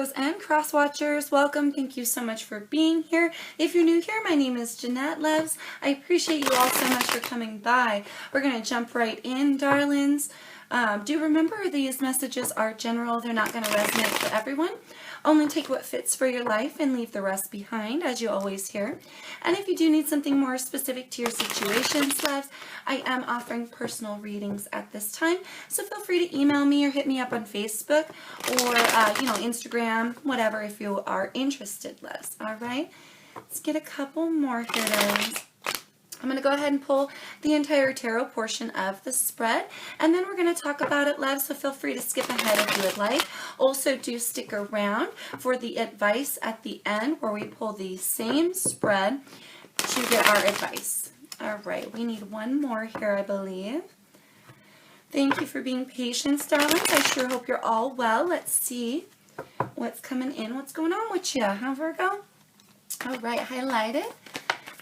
Virgos and cross watchers, welcome. Thank you so much for being here. If you're new here, my name is Jeanette Loves. I appreciate you all so much for coming by. We're going to jump right in, darlings. Do remember these messages are general. They're not going to resonate for everyone. Only take what fits for your life and leave the rest behind, as you always hear. And if you do need something more specific to your situations, loves, I am offering personal readings at this time. So feel free to email me or hit me up on Facebook or, Instagram, whatever, if you are interested, loves. All right? Let's get a couple more here, darlings. I'm going to go ahead and pull the entire tarot portion of the spread, and then we're going to talk about it, love, so feel free to skip ahead if you would like. Also, do stick around for the advice at the end where we pull the same spread to get our advice. All right, we need one more here, I believe. Thank you for being patient, darlings. I sure hope you're all well. Let's see what's coming in, what's going on with you, huh, Virgo? All right, highlighted.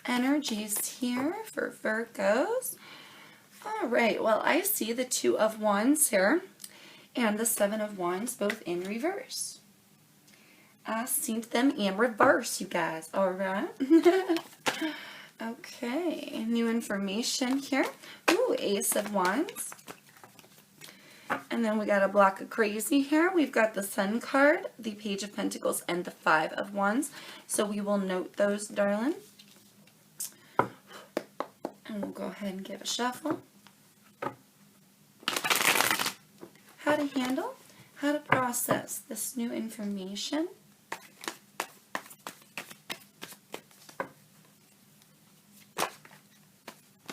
Energies here for Virgos. All right, well, I see the Two of Wands here and the Seven of Wands both in reverse. I see them in reverse, you guys. All right. Okay, new information here. Ooh, Ace of Wands. And then we got a block of crazy here. We've got the Sun card, the Page of Pentacles, and the Five of Wands. So we will note those, darling. And we'll go ahead and give a shuffle. How to handle, how to process this new information.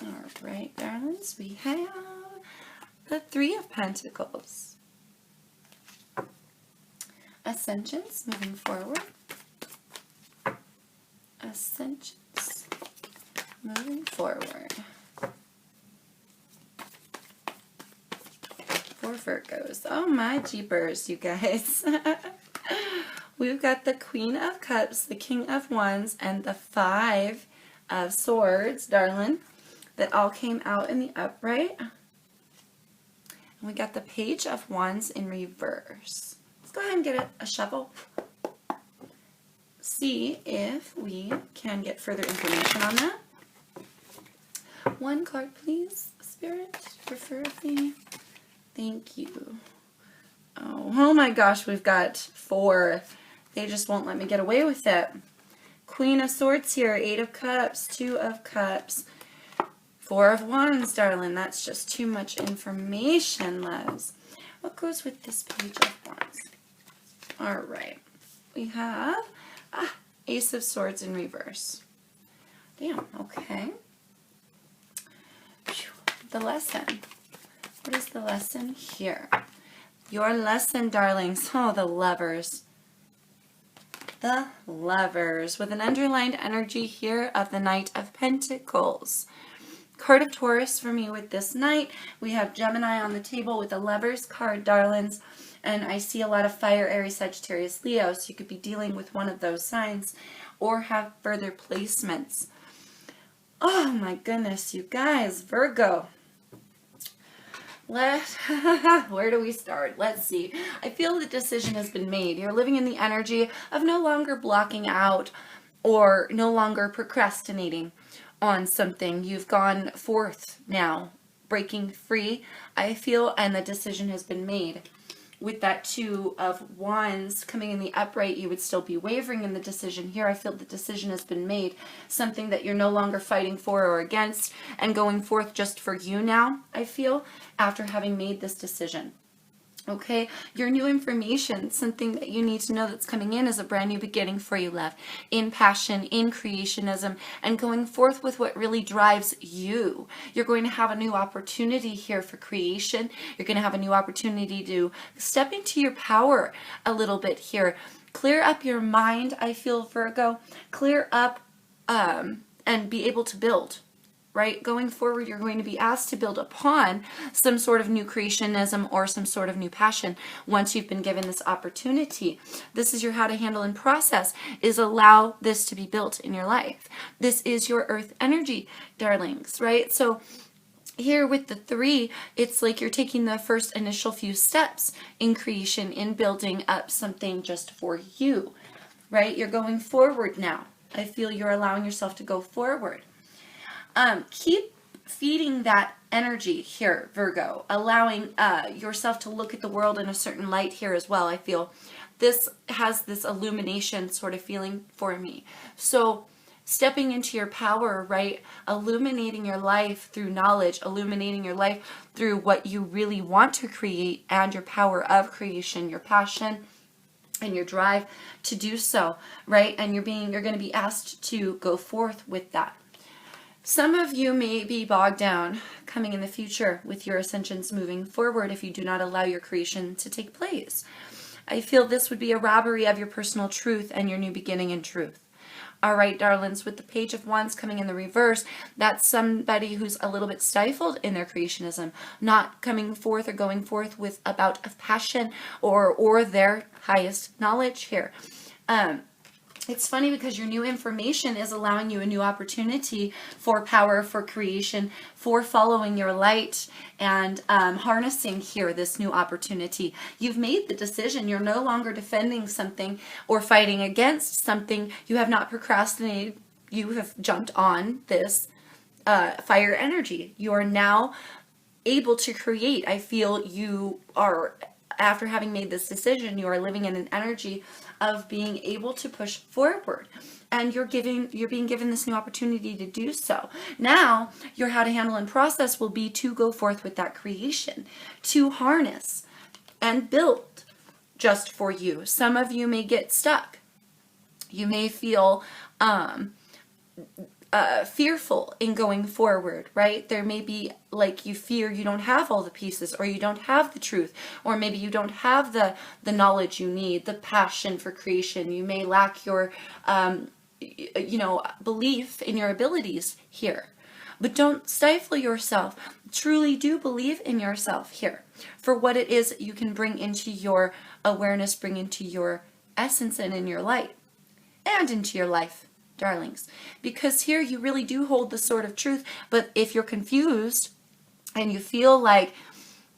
All right, darlings, we have the Three of Pentacles. Ascensions, moving forward. Ascensions. Moving forward for Virgos. Oh my jeepers, you guys. We've got the Queen of Cups, the King of Wands, and the Five of Swords, darling, that all came out in the upright. And we got the Page of Wands in reverse. Let's go ahead and get a shuffle. See if we can get further information on that. One card, please, Spirit, preferably. Thank you. Oh my gosh, we've got 4. They just won't let me get away with it. Queen of Swords here, 8 of Cups, 2 of Cups, 4 of Wands, darling. That's just too much information, loves. What goes with this Page of Wands? All right. We have Ace of Swords in reverse. Damn, okay. The lesson. What is the lesson here? Your lesson, darlings. Oh, the Lovers. The Lovers. With an underlined energy here of the Knight of Pentacles. Card of Taurus for me with this Knight. We have Gemini on the table with the Lovers card, darlings. And I see a lot of fire, Aries, Sagittarius, Leo. So you could be dealing with one of those signs or have further placements. Oh my goodness, you guys. Virgo. Where do we start? Let's see. I feel the decision has been made. You're living in the energy of no longer blocking out or no longer procrastinating on something. You've gone forth now, breaking free, I feel, and the decision has been made. With that Two of Wands coming in the upright, you would still be wavering in the decision. Here, I feel the decision has been made. Something that you're no longer fighting for or against and going forth just for you now, I feel, after having made this decision. Okay, your new information, something that you need to know that's coming in is a brand new beginning for you, love. In passion, in creationism, and going forth with what really drives you. You're going to have a new opportunity here for creation. You're going to have a new opportunity to step into your power a little bit here. Clear up your mind, I feel, Virgo. Clear up and be able to build. Right? Going forward, you're going to be asked to build upon some sort of new creationism or some sort of new passion once you've been given this opportunity. This is your how to handle and process, is allow this to be built in your life. This is your earth energy, darlings, right? So here with the 3, it's like you're taking the first initial few steps in creation, in building up something just for you, right? You're going forward now. I feel you're allowing yourself to go forward. Keep feeding that energy here, Virgo, allowing yourself to look at the world in a certain light here as well. I feel this has this illumination sort of feeling for me. So stepping into your power, right? Illuminating your life through knowledge, illuminating your life through what you really want to create and your power of creation, your passion and your drive to do so, right? And you're going to be asked to go forth with that. Some of you may be bogged down coming in the future with your ascensions moving forward if you do not allow your creation to take place. I feel this would be a robbery of your personal truth and your new beginning in truth. All right, darlings, with the Page of Wands coming in the reverse, that's somebody who's a little bit stifled in their creationism, not coming forth or going forth with a bout of passion or their highest knowledge here. It's funny because your new information is allowing you a new opportunity for power, for creation, for following your light and harnessing here this new opportunity. You've made the decision. You're no longer defending something or fighting against something. You have not procrastinated. You have jumped on this fire energy. You are now able to create. I feel you are, after having made this decision, you are living in an energy of being able to push forward, and you're being given this new opportunity to do so. Now, your how to handle and process will be to go forth with that creation, to harness and build just for you. Some of you may get stuck. You may feel fearful in going forward, right? There may be like you fear you don't have all the pieces, or you don't have the truth, or maybe you don't have the knowledge you need, the passion for creation. You may lack your, belief in your abilities here. But don't stifle yourself. Truly do believe in yourself here for what it is you can bring into your awareness, bring into your essence and in your light and into your life, darlings, because here you really do hold the sword of truth. But if you're confused and you feel like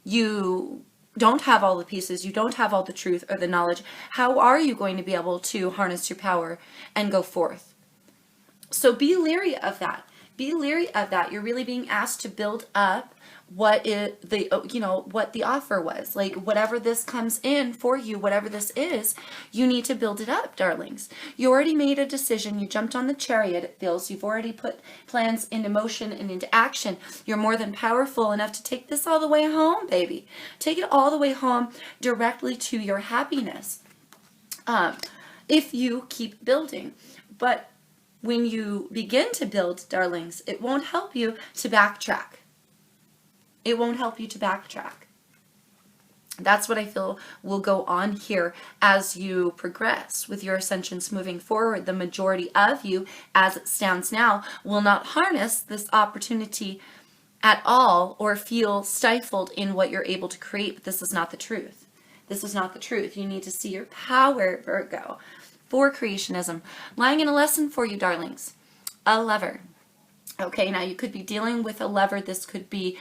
you don't have all the pieces, you don't have all the truth or the knowledge, how are you going to be able to harness your power and go forth? So be leery of that. Be leery of that. You're really being asked to build up what the offer was. Like whatever this comes in for you, whatever this is, you need to build it up, darlings. You already made a decision. You jumped on the chariot, it feels. You've already put plans into motion and into action. You're more than powerful enough to take this all the way home, baby. Take it all the way home directly to your happiness. If you keep building. But when you begin to build, darlings, it won't help you to backtrack. It won't help you to backtrack. That's what I feel will go on here as you progress with your ascensions moving forward. The majority of you, as it stands now, will not harness this opportunity at all or feel stifled in what you're able to create. But this is not the truth. This is not the truth. You need to see your power, Virgo, for creationism. Lying in a lesson for you, darlings. A lover. Okay, now you could be dealing with a lover. This could be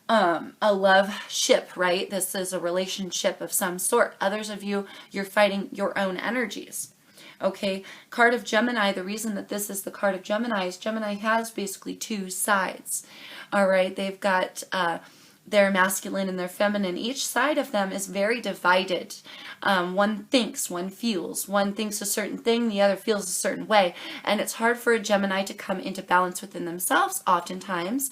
a love ship, right? This is a relationship of some sort. Others of you, you're fighting your own energies. Okay, card of Gemini. The reason that this is the card of Gemini is Gemini has basically two sides. All right, they've got their masculine and their feminine. Each side of them is very divided. One thinks, one feels. One thinks a certain thing, the other feels a certain way. And it's hard for a Gemini to come into balance within themselves oftentimes,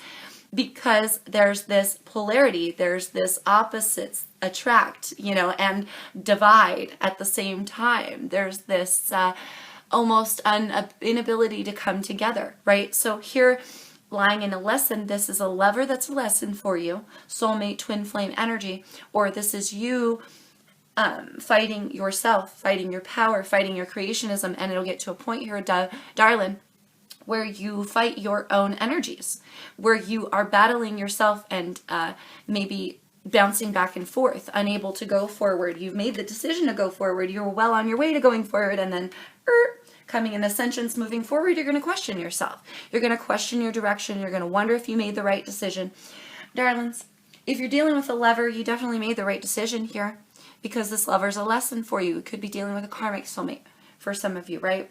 because there's this polarity, there's this opposites attract, and divide at the same time. There's this almost an inability to come together, right? So here, lying in a lesson, this is a lover that's a lesson for you, soulmate, twin flame energy, or this is you fighting yourself, fighting your power, fighting your creationism, and it'll get to a point here, darling, where you fight your own energies, where you are battling yourself and maybe bouncing back and forth, unable to go forward. You've made the decision to go forward. You're well on your way to going forward, and then coming in ascensions, moving forward, you're going to question yourself. You're going to question your direction. You're going to wonder if you made the right decision. Darlings, if you're dealing with a lover, you definitely made the right decision here, because this lover is a lesson for you. You could be dealing with a karmic soulmate for some of you, right?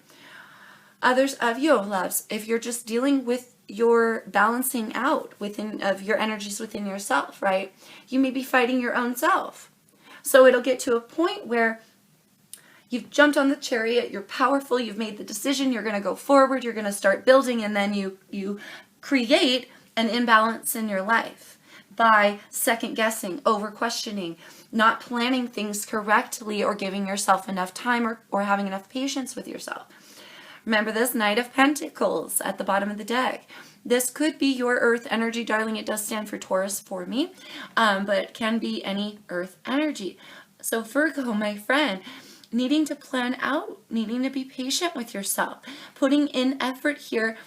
Others of you, loves, if you're just dealing with your balancing out of your energies within yourself, right? You may be fighting your own self. So it'll get to a point where you've jumped on the chariot, you're powerful, you've made the decision, you're going to go forward, you're going to start building, and then you create an imbalance in your life by second guessing, over questioning, not planning things correctly, or giving yourself enough time or having enough patience with yourself. Remember this Knight of Pentacles at the bottom of the deck. This could be your earth energy, darling. It does stand for Taurus for me, but it can be any earth energy. So Virgo, my friend, needing to plan out, needing to be patient with yourself, putting in effort here.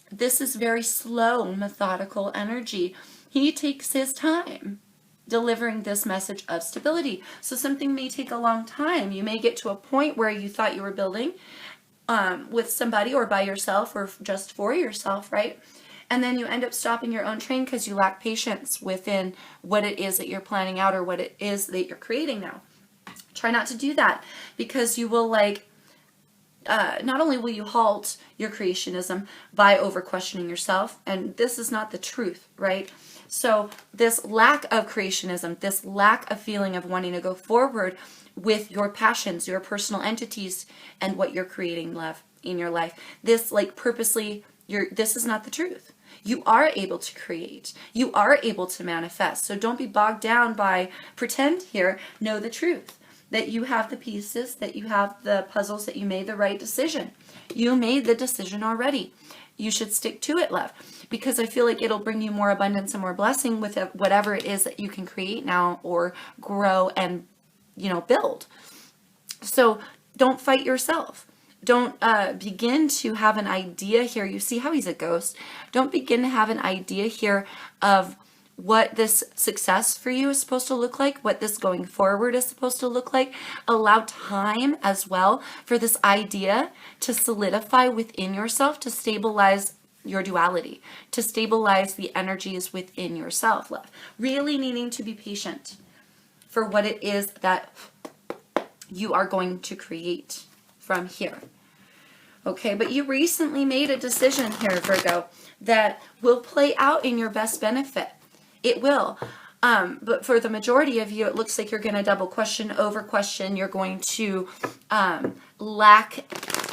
This is very slow, methodical energy. He takes his time delivering this message of stability. So something may take a long time. You may get to a point where you thought you were building with somebody, or by yourself, or just for yourself, right? And then you end up stopping your own train because you lack patience within what it is that you're planning out, or what it is that you're creating now. Try not to do that, because you will not only will you halt your creationism by over questioning yourself, and this is not the truth, right? So this lack of creationism, this lack of feeling of wanting to go forward with your passions, your personal entities, and what you're creating, love, in your life, this purposely, this is not the truth. You are able to create. You are able to manifest. So don't be bogged down by pretend here. Know the truth. That you have the pieces, that you have the puzzles, that you made the right decision. You made the decision already. You should stick to it, love, because I feel like it'll bring you more abundance and more blessing with whatever it is that you can create now, or grow and, build. So don't fight yourself. Don't begin to have an idea here. You see how he's a ghost? Don't begin to have an idea here of what this success for you is supposed to look like, what this going forward is supposed to look like. Allow time as well for this idea to solidify within yourself, to stabilize your duality, to stabilize the energies within yourself, love. Really needing to be patient for what it is that you are going to create from here. Okay, but you recently made a decision here, Virgo, that will play out in your best benefit. It will. But for the majority of you, it looks like you're going to double question, over question. You're going to lack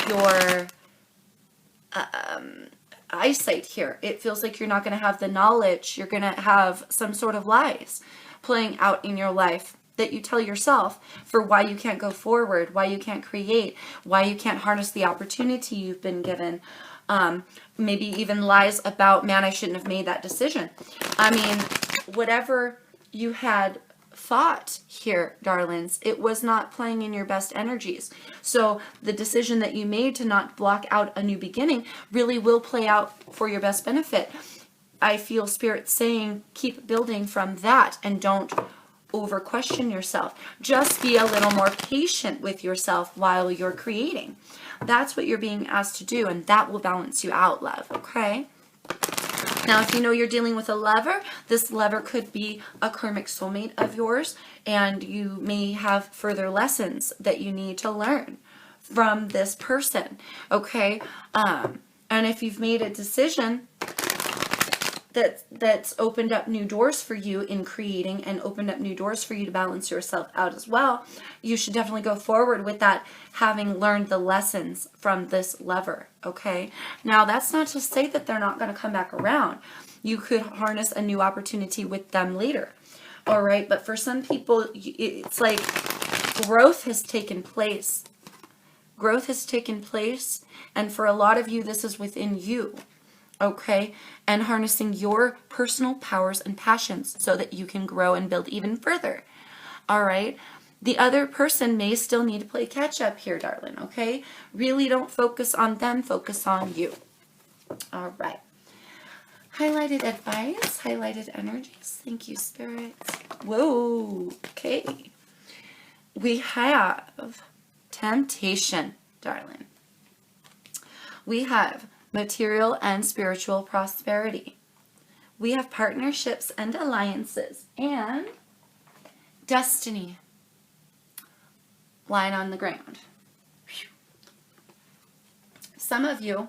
your eyesight here. It feels like you're not going to have the knowledge. You're going to have some sort of lies playing out in your life that you tell yourself for why you can't go forward, why you can't create, why you can't harness the opportunity you've been given. Maybe even lies about, man, I shouldn't have made that decision. I mean, whatever you had thought here, darlings, it was not playing in your best energies. So the decision that you made to not block out a new beginning really will play out for your best benefit. I feel Spirit saying, keep building from that and don't over question yourself. Just be a little more patient with yourself while you're creating. That's what you're being asked to do, and that will balance you out, love, okay? Now, if you know you're dealing with a lover, this lover could be a karmic soulmate of yours, and you may have further lessons that you need to learn from this person, okay? And if you've made a decision that's opened up new doors for you in creating, and opened up new doors for you to balance yourself out as well, you should definitely go forward with that, having learned the lessons from this lover, okay? Now, that's not to say that they're not going to come back around. You could harness a new opportunity with them later, all right? But for some people, it's like growth has taken place. Growth has taken place, and for a lot of you, this is within you. Okay, and harnessing your personal powers and passions so that you can grow and build even further. All right, the other person may still need to play catch up here, darling. Okay, really don't focus on them, focus on you. All right, highlighted advice, highlighted energies. Thank you, Spirit. Whoa, okay, we have temptation, darling. We have material and spiritual prosperity. We have partnerships and alliances and destiny lying on the ground. Some of you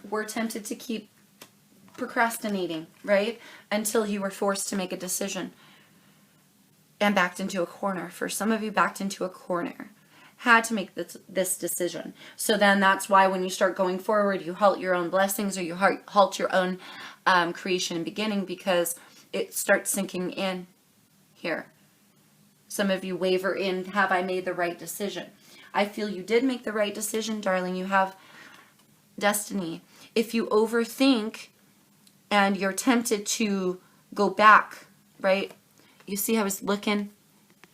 were tempted to keep procrastinating, right? Until you were forced to make a decision and backed into a corner. For some of you, backed into a corner. Had to make this decision. So then that's why when you start going forward, you halt your own blessings, or you halt your own creation and beginning, because it starts sinking in here. Some of you waver in, have I made the right decision? I feel you did make the right decision, darling. You have destiny. If you overthink and you're tempted to go back, right? You see how he's looking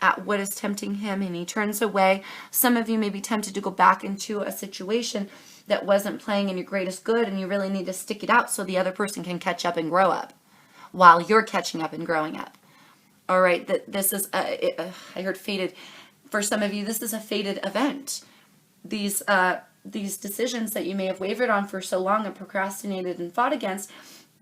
at what is tempting him and he turns away. Some of you may be tempted to go back into a situation that wasn't playing in your greatest good, and you really need to stick it out so the other person can catch up and grow up while you're catching up and growing up. All right, this is, I heard fated. For some of you, this is a fated event. These decisions that you may have wavered on for so long and procrastinated and fought against,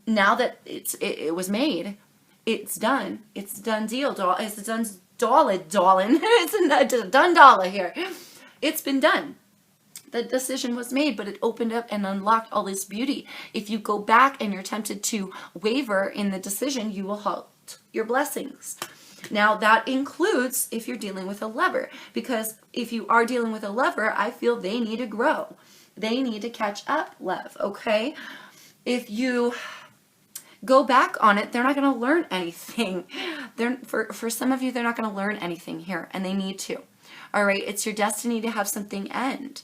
now that it was made, it's done. It's a done deal. It's a done dollar, darling. It's a done dollar here. It's been done. The decision was made, but it opened up and unlocked all this beauty. If you go back and you're tempted to waver in the decision, you will halt your blessings. Now that includes if you're dealing with a lover, because if you are dealing with a lover, I feel they need to grow. They need to catch up, love, okay? If you go back on it, they're not going to learn anything. For some of you, they're not going to learn anything here, and they need to. All right, it's your destiny to have something end.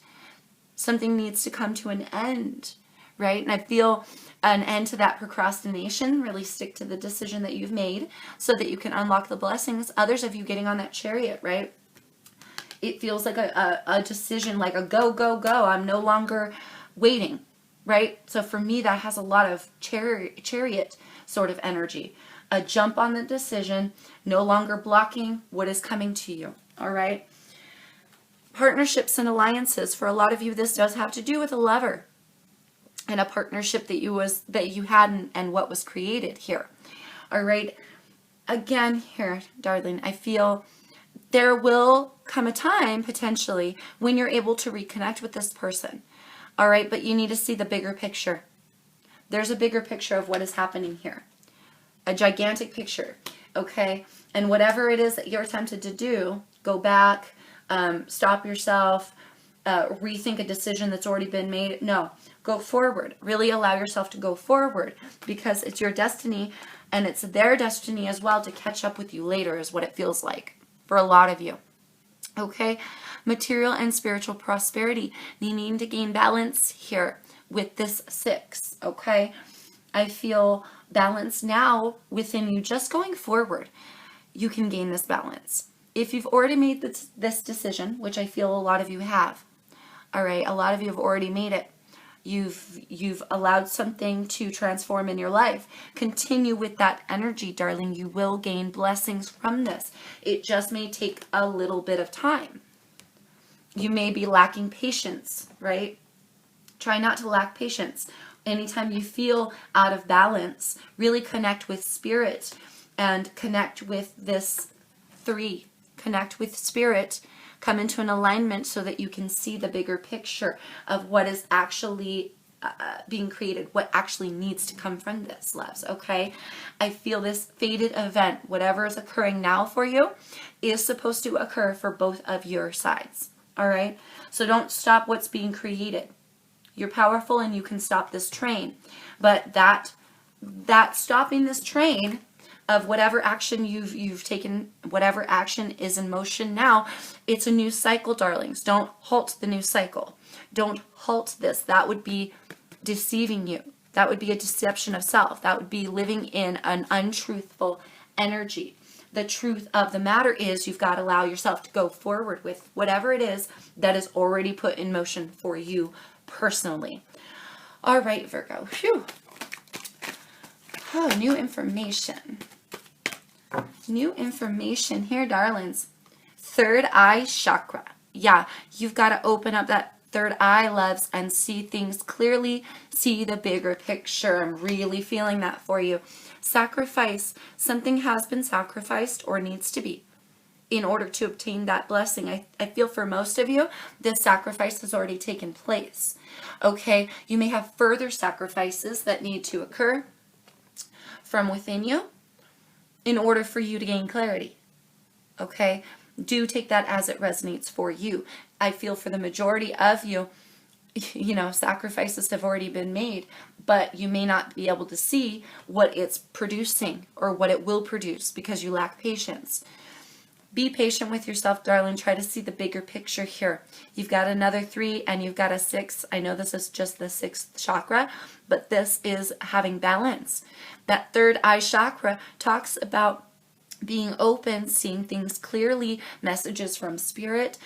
Something needs to come to an end, right? And I feel an end to that procrastination. Really stick to the decision that you've made so that you can unlock the blessings. Others of you getting on that chariot, right? It feels like a decision, like a go, go, go. I'm no longer waiting, right? So for me, that has a lot of chariot sort of energy. A jump on the decision, no longer blocking what is coming to you, all right? Partnerships and alliances. For a lot of you, this does have to do with a lover and a partnership that you had and what was created here. All right. Again, here, darling, I feel there will come a time potentially when you're able to reconnect with this person. All right. But you need to see the bigger picture. There's a bigger picture of what is happening here. A gigantic picture. Okay. And whatever it is that you're tempted to do, go back, stop yourself, rethink a decision that's already been made. No, go forward. Really allow yourself to go forward, because it's your destiny and it's their destiny as well to catch up with you later, is what it feels like for a lot of you. Okay, material and spiritual prosperity. Needing to gain balance here with this 6. Okay, I feel balance now within you. Just going forward, you can gain this balance. If you've already made this decision, which I feel a lot of you have, all right, a lot of you have already made it. You've allowed something to transform in your life. Continue with that energy, darling. You will gain blessings from this. It just may take a little bit of time. You may be lacking patience, right? Try not to lack patience. Anytime you feel out of balance, really connect with spirit and connect with this 3. Connect with spirit, come into an alignment so that you can see the bigger picture of what is actually being created, what actually needs to come from this, loves, okay? I feel this fated event, whatever is occurring now for you, is supposed to occur for both of your sides, all right? So don't stop what's being created. You're powerful and you can stop this train, but that stopping this train of whatever action you've taken, whatever action is in motion now, it's a new cycle, darlings. Don't halt the new cycle. Don't halt this. That would be deceiving you. That would be a deception of self. That would be living in an untruthful energy. The truth of the matter is you've got to allow yourself to go forward with whatever it is that is already put in motion for you personally. All right, Virgo. Phew. Oh, new information. New information here, darlings. Third eye chakra. Yeah, you've got to open up that third eye, loves, and see things clearly, see the bigger picture. I'm really feeling that for you. Sacrifice. Something has been sacrificed or needs to be in order to obtain that blessing. I feel for most of you, this sacrifice has already taken place. Okay, you may have further sacrifices that need to occur from within you in order for you to gain clarity. Okay, do take that as it resonates for you. I feel for the majority of you, sacrifices have already been made, but you may not be able to see what it's producing or what it will produce because you lack patience. Be patient with yourself, darling. Try to see the bigger picture here. You've got another 3 and you've got a 6. I know this is just the 6th chakra, but this is having balance. That third eye chakra talks about being open, seeing things clearly, messages from spirit,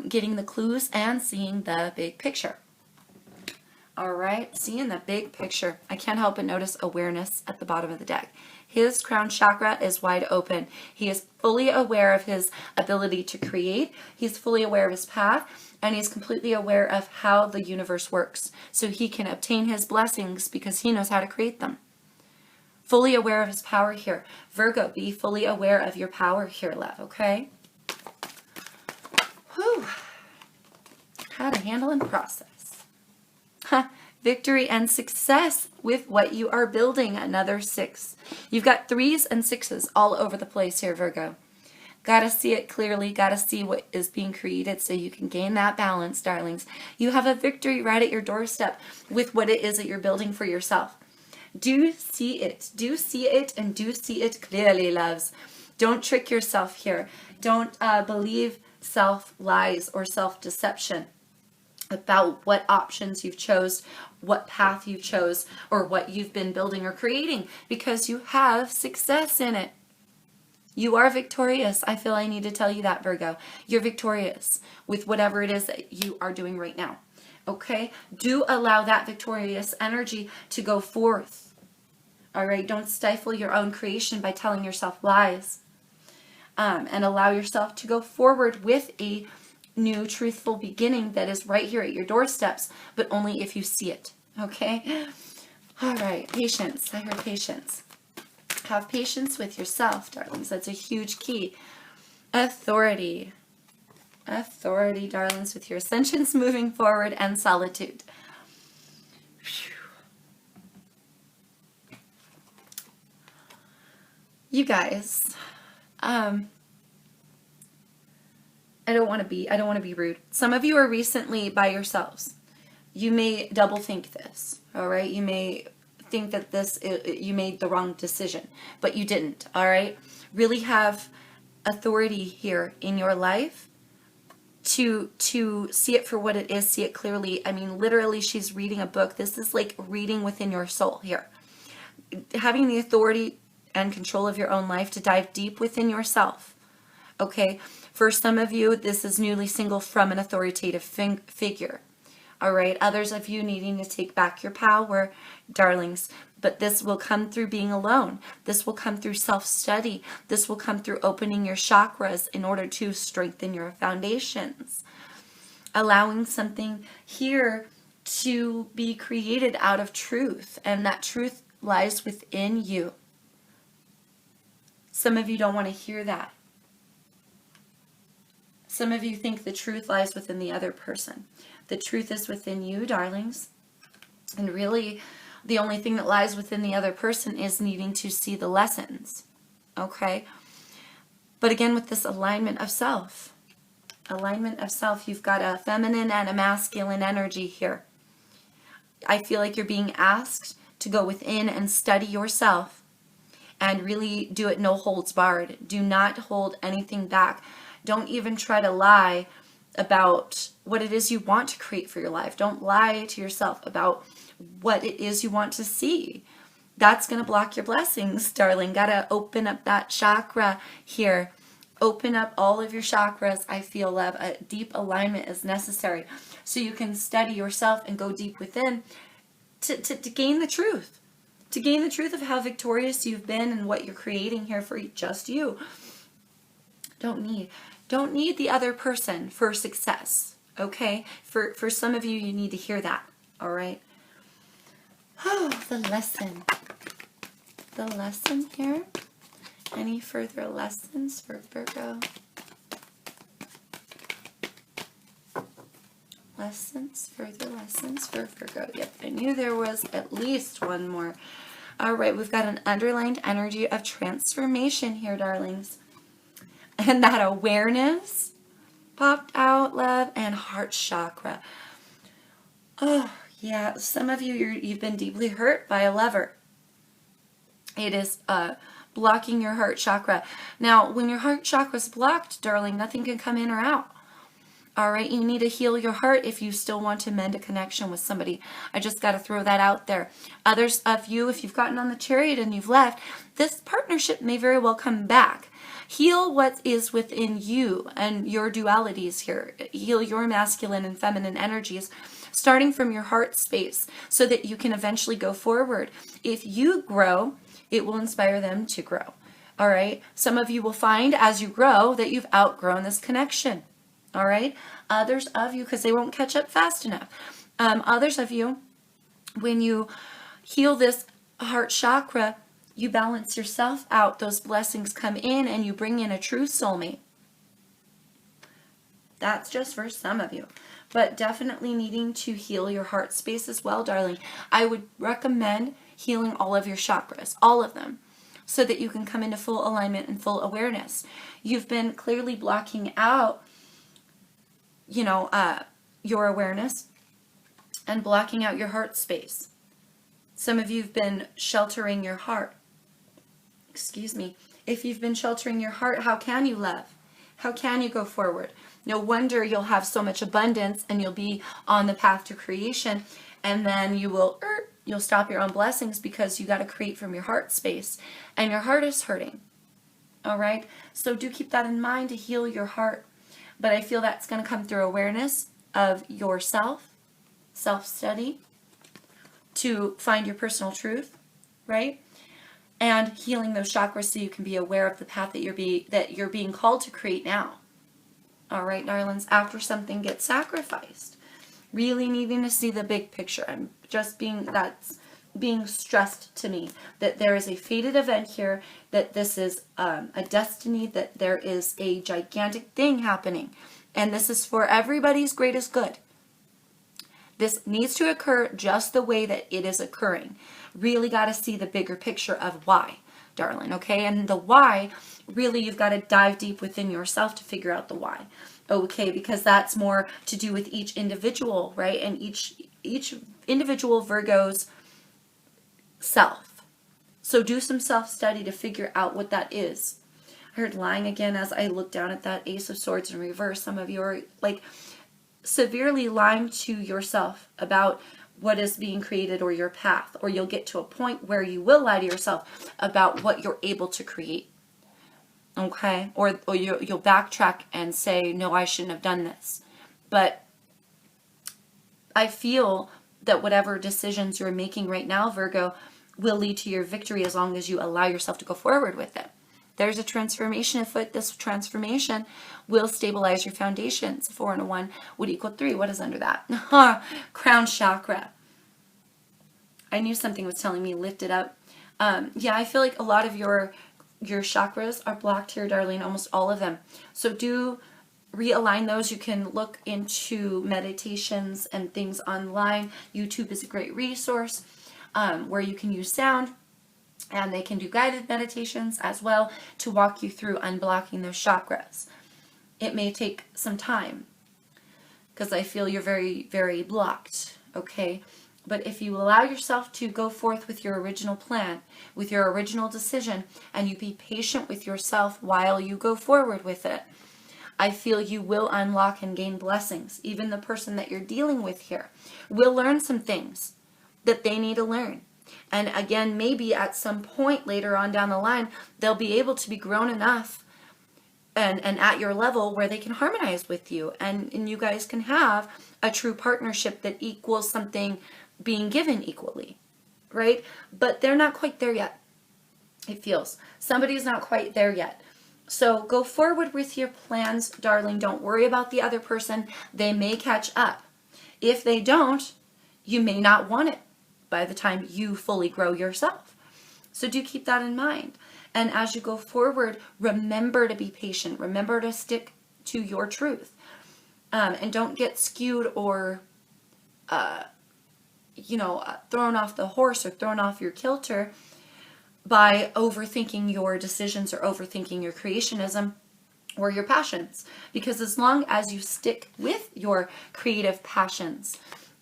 getting the clues, and seeing the big picture. All right, seeing the big picture. I can't help but notice awareness at the bottom of the deck. His crown chakra is wide open. He is fully aware of his ability to create. He's fully aware of his path, and he's completely aware of how the universe works. So he can obtain his blessings because he knows how to create them. Fully aware of his power here. Virgo, be fully aware of your power here, love, okay? Whew. How to handle and process. Victory and success with what you are building. Another 6. You've got 3s and 6s all over the place here, Virgo. Gotta see it clearly. Gotta see what is being created so you can gain that balance, darlings. You have a victory right at your doorstep with what it is that you're building for yourself. Do see it. Do see it, and do see it clearly, loves. Don't trick yourself here. Don't believe self-lies or self-deception about what options you've chose, what path you chose, or what you've been building or creating, because you have success in it. You are victorious. I feel I need to tell you that, Virgo. You're victorious with whatever it is that you are doing right now. Okay? Do allow that victorious energy to go forth. All right? Don't stifle your own creation by telling yourself lies. And allow yourself to go forward with a new truthful beginning that is right here at your doorsteps, but only if you see it. Okay? All right. Patience. I heard patience. Have patience with yourself, darlings. That's a huge key. Authority. Authority, darlings, with your ascensions moving forward, and solitude. You guys, I don't want to be rude. Some of you are recently by yourselves. You may double think this, all right? You may think that you made the wrong decision, but you didn't, all right? Really have authority here in your life to see it for what it is, see it clearly. I mean, literally, she's reading a book. This is like reading within your soul here. Having the authority and control of your own life to dive deep within yourself, okay? For some of you, this is newly single from an authoritative figure. All right, others of you needing to take back your power, darlings. But this will come through being alone. This will come through self-study. This will come through opening your chakras in order to strengthen your foundations. Allowing something here to be created out of truth, and that truth lies within you. Some of you don't want to hear that. Some of you think the truth lies within the other person. The truth is within you, darlings. And really, the only thing that lies within the other person is needing to see the lessons. Okay? But again, with this alignment of self. Alignment of self. You've got a feminine and a masculine energy here. I feel like you're being asked to go within and study yourself. And really do it no holds barred. Do not hold anything back. Don't even try to lie about what it is you want to create for your life. Don't lie to yourself about what it is you want to see. That's going to block your blessings, darling. Got to open up that chakra here. Open up all of your chakras. I feel, love, a deep alignment is necessary so you can study yourself and go deep within to gain the truth. To gain the truth of how victorious you've been and what you're creating here for just you. Don't need the other person for success. Okay? For some of you, you need to hear that. All right? Oh, the lesson. The lesson here. Any further lessons for Virgo? Further lessons for Virgo. Yep, I knew there was at least one more. All right, we've got an underlined energy of transformation here, darlings. And that awareness popped out, love, and heart chakra. Oh, yeah, some of you, you've been deeply hurt by a lover. It is blocking your heart chakra. Now, when your heart chakra is blocked, darling, nothing can come in or out. All right, you need to heal your heart if you still want to mend a connection with somebody. I just got to throw that out there. Others of you, if you've gotten on the chariot and you've left, this partnership may very well come back. Heal what is within you and your dualities here. Heal your masculine and feminine energies, starting from your heart space, so that you can eventually go forward. If you grow, it will inspire them to grow. All right, some of you will find as you grow that you've outgrown this connection. All right, others of you, because they won't catch up fast enough. Others of you, when you heal this heart chakra, you balance yourself out. Those blessings come in and you bring in a true soulmate. That's just for some of you. But definitely needing to heal your heart space as well, darling. I would recommend healing all of your chakras, all of them, so that you can come into full alignment and full awareness. You've been clearly blocking out your awareness and blocking out your heart space. Some of you have been sheltering your heart. Excuse me. If you've been sheltering your heart, how can you love? How can you go forward? No wonder you'll have so much abundance and you'll be on the path to creation, and then you'll stop your own blessings because you got to create from your heart space and your heart is hurting. All right? So do keep that in mind to heal your heart. But I feel that's going to come through awareness of yourself, self-study, to find your personal truth, right? And healing those chakras so you can be aware of the path that you're being called to create now. All right, darlings, after something gets sacrificed. Really needing to see the big picture. That's being stressed to me, that there is a fated event here, that this is a destiny, that there is a gigantic thing happening, and this is for everybody's greatest good. This needs to occur just the way that it is occurring. Really got to see the bigger picture of why, darling, okay? And the why, really you've got to dive deep within yourself to figure out the why, okay? Because that's more to do with each individual, right? And each individual Virgo's self. So do some self-study to figure out what that is. I heard lying again as I look down at that Ace of Swords in reverse. Some of you are like severely lying to yourself about what is being created or your path, or you'll get to a point where you will lie to yourself about what you're able to create. Okay? Or you'll backtrack and say, no, I shouldn't have done this. But I feel that whatever decisions you're making right now, Virgo, will lead to your victory as long as you allow yourself to go forward with it. There's a transformation afoot. This transformation will stabilize your foundations. 4 and a 1 would equal 3. What is under that? Crown chakra. I knew something was telling me lift it up. Yeah, I feel like a lot of your chakras are blocked here, darling, almost all of them. So do realign those. You can look into meditations and things online. YouTube is a great resource where you can use sound, and they can do guided meditations as well to walk you through unblocking those chakras. It may take some time because I feel you're very, very blocked, okay? But if you allow yourself to go forth with your original plan, with your original decision, and you be patient with yourself while you go forward with it, I feel you will unlock and gain blessings. Even the person that you're dealing with here will learn some things that they need to learn. And again, maybe at some point later on down the line, they'll be able to be grown enough and at your level where they can harmonize with you. And you guys can have a true partnership that equals something being given equally, right? But they're not quite there yet. It feels. Somebody's not quite there yet. So go forward with your plans, darling. Don't worry about the other person. They may catch up. If they don't, you may not want it by the time you fully grow yourself. So do keep that in mind. And as you go forward, remember to be patient. Remember to stick to your truth. And don't get skewed or, thrown off the horse or thrown off your kilter by overthinking your decisions or overthinking your creationism or your passions. Because as long as you stick with your creative passions,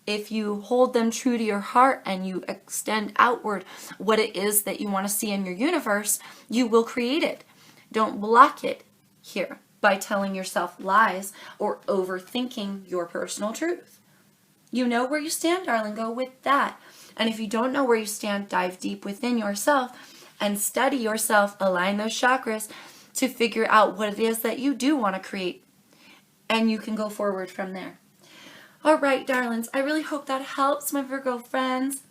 if you hold them true to your heart and you extend outward what it is that you want to see in your universe, you will create it. Don't block it here by telling yourself lies or overthinking your personal truth. You know where you stand, darling. Go with that. And if you don't know where you stand, dive deep within yourself and study yourself, align those chakras to figure out what it is that you do want to create. And you can go forward from there. All right, darlings, I really hope that helps, my Virgo friends.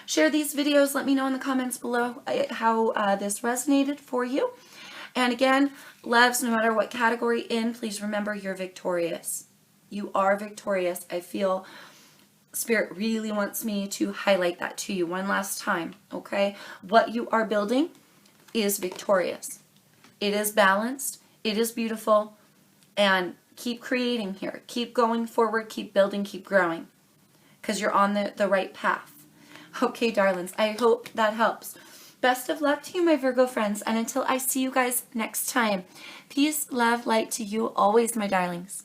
Share these videos. Let me know in the comments below how this resonated for you. And again, loves, no matter what category in, please remember you're victorious. You are victorious. I feel Spirit really wants me to highlight that to you one last time, okay? What you are building is victorious. It is balanced. It is beautiful. And keep creating here. Keep going forward. Keep building. Keep growing. Because you're on the right path. Okay, darlings. I hope that helps. Best of luck to you, my Virgo friends. And until I see you guys next time, peace, love, light to you always, my darlings.